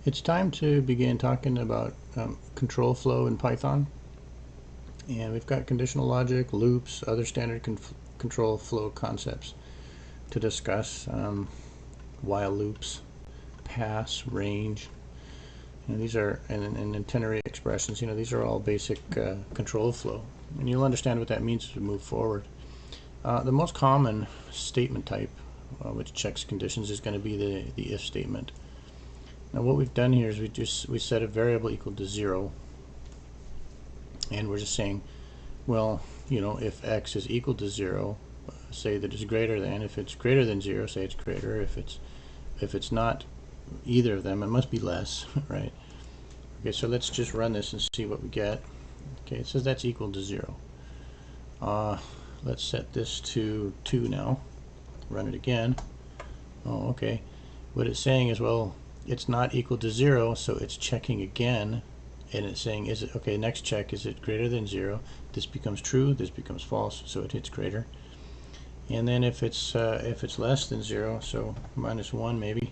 It's time to begin talking about control flow in Python. And we've got conditional logic, loops, other standard control flow concepts to discuss. While loops, pass, range. These are, and ternary expressions, these are all basic control flow. And you'll understand what that means as we move forward. The most common statement type, which checks conditions, is going to be the if statement. Now what we've done here is we set a variable equal to 0, and we're just saying, well, if x is equal to 0, say that it's greater than. If it's greater than 0, say it's greater. If it's not either of them, it must be less, right? Okay, so let's just run this and see what we get. Okay, it says that's equal to 0. Let's set this to 2 now. Run it again. Oh, okay. What it's saying is, well, it's not equal to 0, so it's checking again, and it's saying, is it okay? Next check, is it greater than 0? This becomes true. This becomes false, so it hits greater. And then if it's less than 0, so -1 maybe,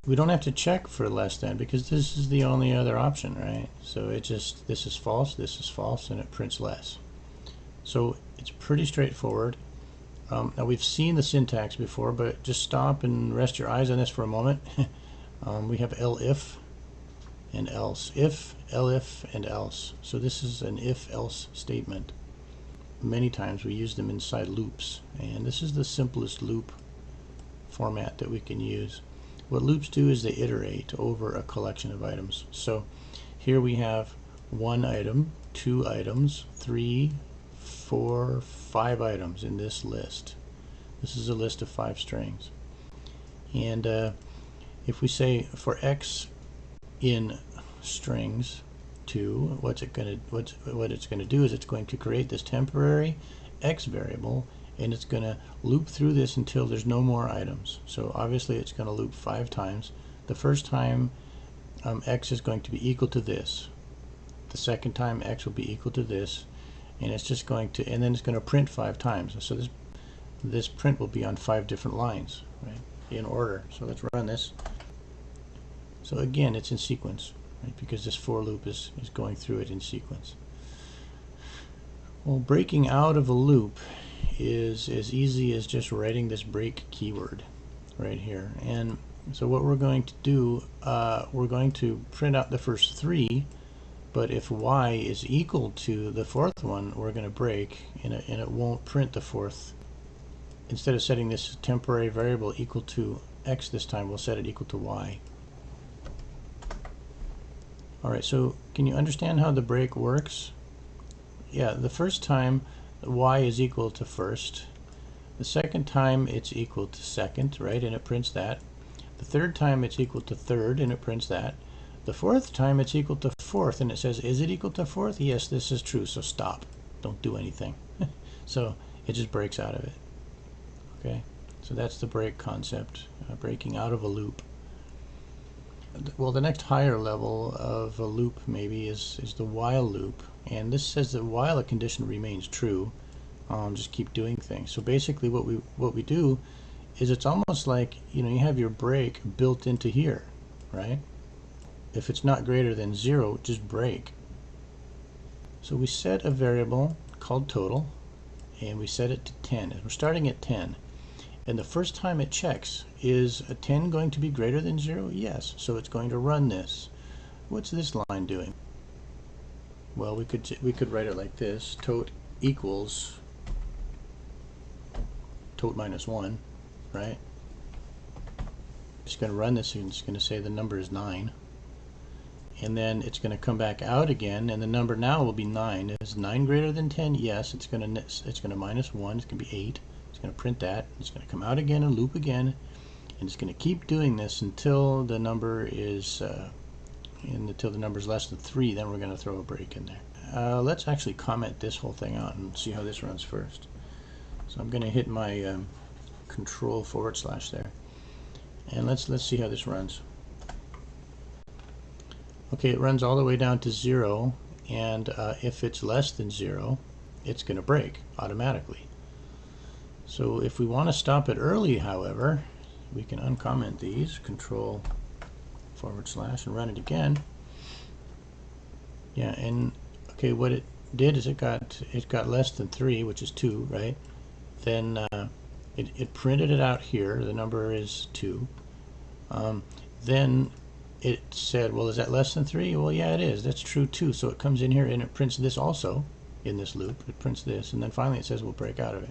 we don't have to check for less than, because this is the only other option, right? So this is false, and it prints less. So it's pretty straightforward. Now we've seen the syntax before, but just stop and rest your eyes on this for a moment. We have elif and else. If, elif, and else. So this is an if-else statement. Many times we use them inside loops, and this is the simplest loop format that we can use. What loops do is they iterate over a collection of items. So here we have 1 item, 2 items, 3, 4, 5 items in this list. This is a list of 5 strings. And if we say for x in strings 2, what it's going to do is it's going to create this temporary x variable, and it's going to loop through this until there's no more items. So obviously it's going to loop 5 times. The first time x is going to be equal to this. The second time x will be equal to this, and it's just going to, and then it's going to print 5 times. So this print will be on 5 different lines, right, in order. So let's run this. So again, it's in sequence, right, because this for loop is going through it in sequence. Well, breaking out of a loop is as easy as just writing this break keyword right here. And so what we're going to do, we're going to print out the first 3, but if y is equal to the 4th one, we're going to break, and it won't print the 4th. Instead of setting this temporary variable equal to x this time, we'll set it equal to y. Alright, so can you understand how the break works? Yeah, the first time y is equal to 1st. The second time it's equal to 2nd, right, and it prints that. The third time it's equal to 3rd, and it prints that. The 4th time it's equal to 4th, and it says, is it equal to 4th? Yes, this is true, so stop. Don't do anything. So it just breaks out of it. Okay, so that's the break concept, breaking out of a loop. Well, the next higher level of a loop maybe is the while loop, and this says that while a condition remains true, just keep doing things. So basically what we do is, it's almost like, you have your break built into here, right? If it's not greater than 0, just break. So we set a variable called total, and we set it to 10. And we're starting at 10. And the first time it checks, is a 10 going to be greater than 0? Yes. So it's going to run this. What's this line doing? Well, we could write it like this: tot equals tot -1, right? It's going to run this, and it's going to say the number is 9. And then it's going to come back out again, and the number now will be 9. Is 9 greater than 10? Yes. It's going to -1. It's going to be 8. It's going to print that. It's going to come out again and loop again, and it's going to keep doing this until the number is until the number is less than 3. Then we're going to throw a break in there. Let's actually comment this whole thing out and see how this runs first. So I'm going to hit my control / there, and let's see how this runs. Okay, it runs all the way down to 0, and if it's less than 0, it's going to break automatically. So if we want to stop it early, however, we can uncomment these, control / and run it again. Yeah, and okay, what it did is it got less than 3, which is 2, right? Then it printed it out here. The number is 2. Then it said, well, is that less than 3? Well, yeah, it is. That's true too. So it comes in here and it prints this also in this loop. It prints this, and then finally it says we'll break out of it.